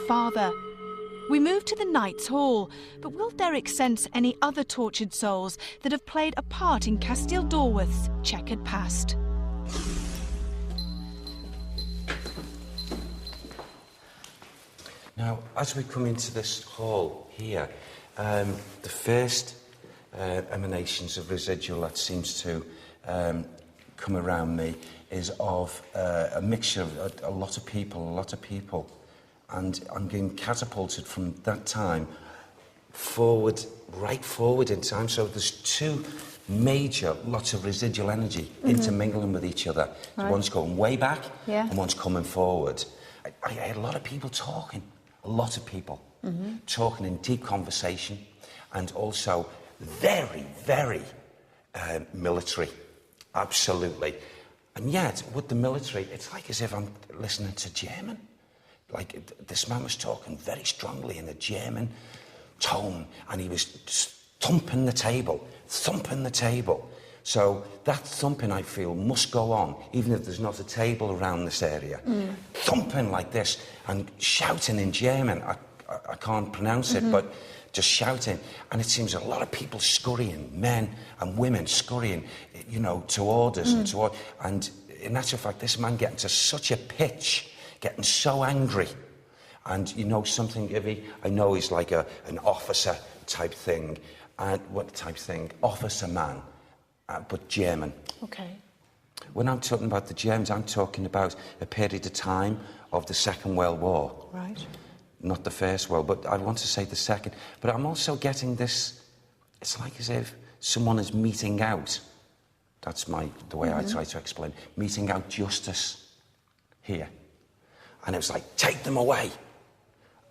father. We move to the Knights' Hall, but will Derek sense any other tortured souls that have played a part in Kasteel Doorwerth's checkered past? Now, as we come into this hall here, the first emanations of residual that seems to come around me is of a mixture of a lot of people. And I'm getting catapulted from that time right forward in time. So there's two major lots of residual energy intermingling with each other. So one's going way back and one's coming forward. I had a lot of people talking, talking in deep conversation, and also very, very military, absolutely. And yet, with the military, it's like as if I'm listening to German. Like, this man was talking very strongly in a German tone, and he was thumping the table. So that thumping, I feel, must go on, even if there's not a table around this area. Thumping like this and shouting in German. I can't pronounce it, but just shouting. And it seems a lot of people scurrying, men and women scurrying, you know, to orders and to orders. And in actual fact, this man getting to such a pitch, getting so angry. And you know something, Ivy? I know he's like an officer type thing. What type thing? Officer man, but German. Okay. When I'm talking about the Germans, I'm talking about a period of time of the Second World War. Right. Not the First World, but I want to say the Second. But I'm also getting this, it's like as if someone is meting out. That's the way I try to explain. Meting out justice here. And it was like, take them away.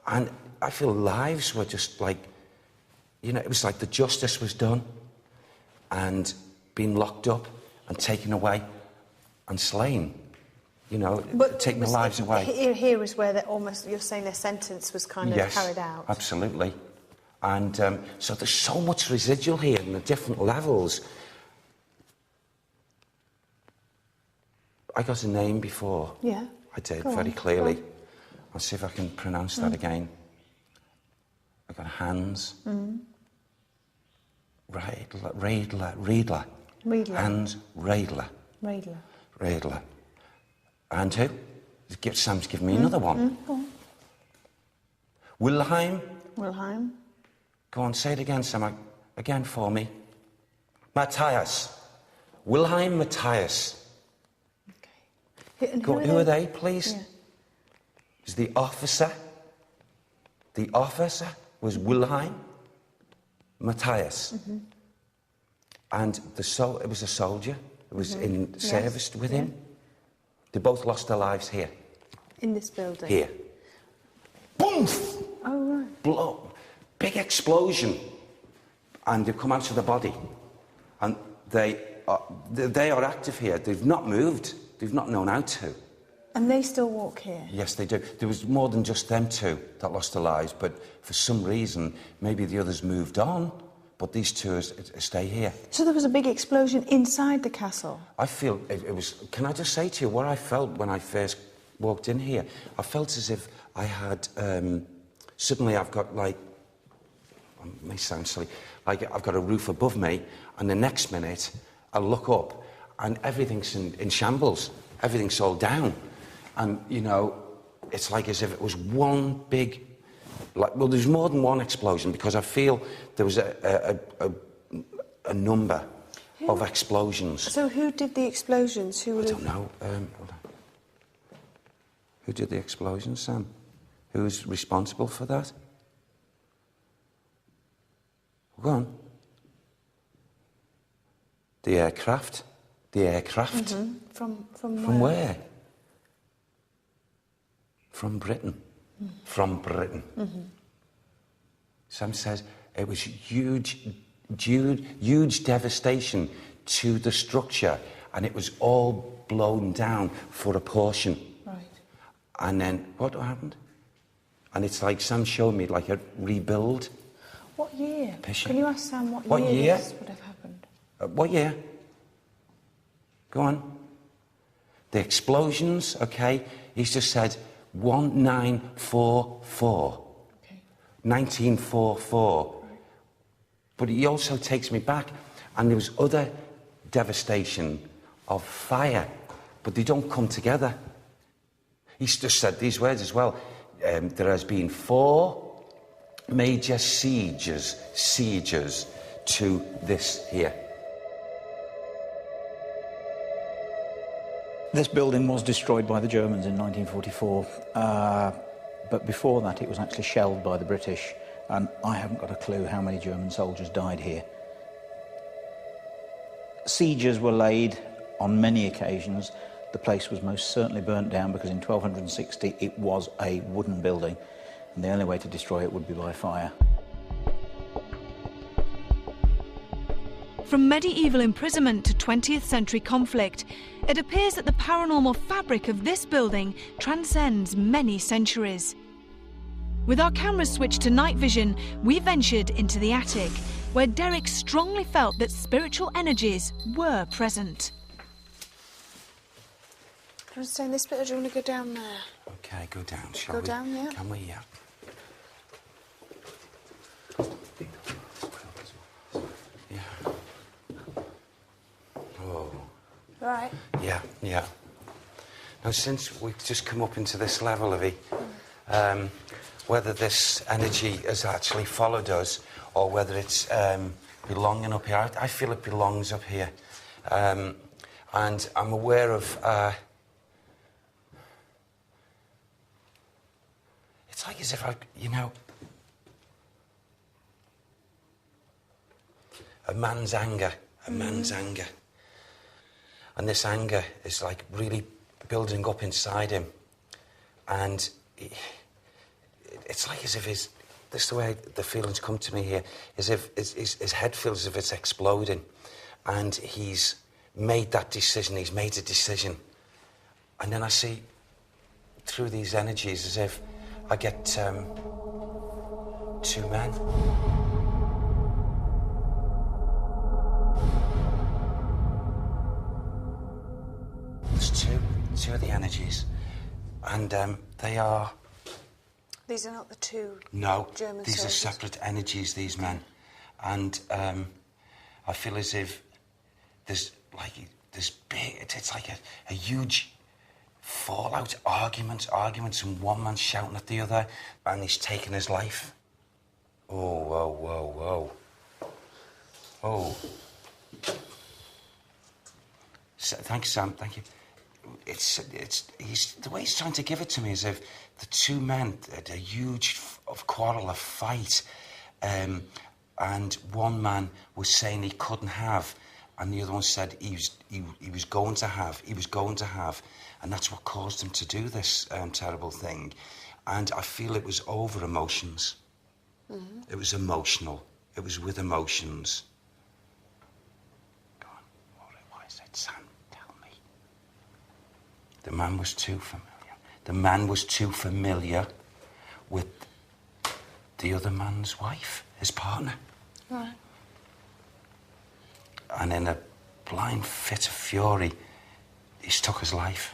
And I feel lives were just like, you know, it was like the justice was done and being locked up and taken away and slain. You know, taking their lives away. Here is where you're saying their sentence was kind of carried out. Yes, absolutely. And so there's so much residual here in the different levels. I got a name before. Yeah. I did, very clearly. I'll see if I can pronounce that again. I got Hans. Riedler. Hans Riedler. Riedler. And who? Sam's given me another one. Go on. Wilhelm. Go on, say it again, Sam. Again for me. Matthias. Wilhelm Matthias. Okay. And who are they, please? Yeah. Is the officer. The officer was Wilhelm Matthias. And it was a soldier. It was in service with him. They both lost their lives here. In this building? Here. Boom! Oh, right. Blow. Big explosion. And they've come out of the body. And they are active here. They've not moved. They've not known how to. And they still walk here? Yes, they do. There was more than just them two that lost their lives, but for some reason, maybe the others moved on, but these two stay here. So there was a big explosion inside the castle? I feel it was... Can I just say to you what I felt when I first walked in here? I felt as if I had... suddenly I've got, like... It may sound silly. Like, I've got a roof above me, and the next minute, I look up, and everything's in shambles. Everything's all down. And, you know, it's like as if it was one big... well, there's more than one explosion, because I feel there was a number of explosions. So who did the explosions? I don't know. Hold on. Who did the explosions, Sam? Who was responsible for that? Go on. The aircraft. From where? From Britain. From Britain. Sam says it was huge devastation to the structure, and it was all blown down for a portion. Right. And then what happened? And it's like Sam showed me like a rebuild. What year? Picture. Can you ask Sam what year this would have happened? What year? Go on. The explosions, okay? He's just said 1944. Okay. 1944. But he also takes me back, and there was other devastation of fire, but they don't come together. He's just said these words as well. There has been 4 major sieges to this here. This building was destroyed by the Germans in 1944, but before that it was actually shelled by the British, and I haven't got a clue how many German soldiers died here. Sieges were laid on many occasions. The place was most certainly burnt down because in 1260 it was a wooden building, and the only way to destroy it would be by fire. From medieval imprisonment to 20th century conflict, it appears that the paranormal fabric of this building transcends many centuries. With our cameras switched to night vision, we ventured into the attic, where Derek strongly felt that spiritual energies were present. Do you want to stay in this bit or do you want to go down there? Okay, go down, shall we? Go down, yeah. Can we, yeah. Yeah. Oh. Right. Yeah, yeah. Now, since we've just come up into this level, Evie, whether this energy has actually followed us or whether it's belonging up here, I feel it belongs up here. And I'm aware of... it's like as if a man's anger, man's anger. And this anger is like really building up inside him. And it's like as if this is the way the feelings come to me here, as if his head feels as if it's exploding. And he's made that decision, he's made a decision. And then I see through these energies as if I get 2 men. There's two of the energies, and they are... These are not the 2 No, German these soldiers. are separate energies, these men. And I feel as if there's big... It's like a huge... fallout, arguments, and one man shouting at the other, and he's taking his life. Oh, whoa, whoa, whoa. Oh. Thank you, Sam, thank you. The way he's trying to give it to me is if the 2 men had a huge quarrel, a fight, and one man was saying he couldn't have, and the other one said he was going to have, and that's what caused him to do this terrible thing. And I feel it was over emotions. Mm-hmm. It was emotional. It was with emotions. Go on, what is it, Sam? Tell me. The man was too familiar. The man was too familiar with the other man's wife, his partner. Right. And in a blind fit of fury, he took his life.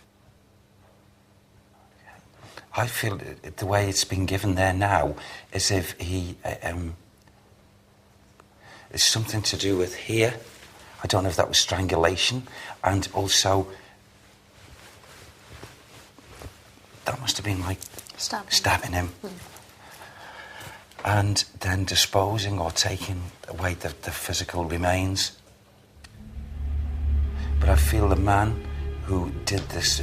I feel the way it's been given there now is if he... it's something to do with here. I don't know if that was strangulation. And also... that must have been like... Stabbing him. Mm. And then disposing or taking away the physical remains. But I feel the man who did this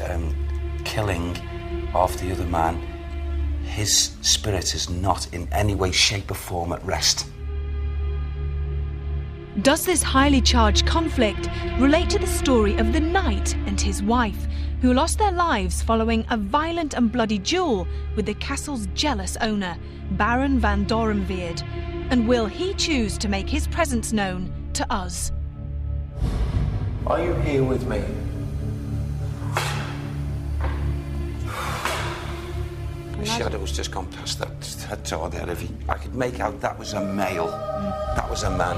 killing of the other man, his spirit is not in any way, shape or form at rest. Does this highly charged conflict relate to the story of the knight and his wife, who lost their lives following a violent and bloody duel with the castle's jealous owner, Baron van Doorwerth? And will he choose to make his presence known to us? Are you here with me? The shadow's just gone past that door there, Livy. I could make out that was a male. That was a man.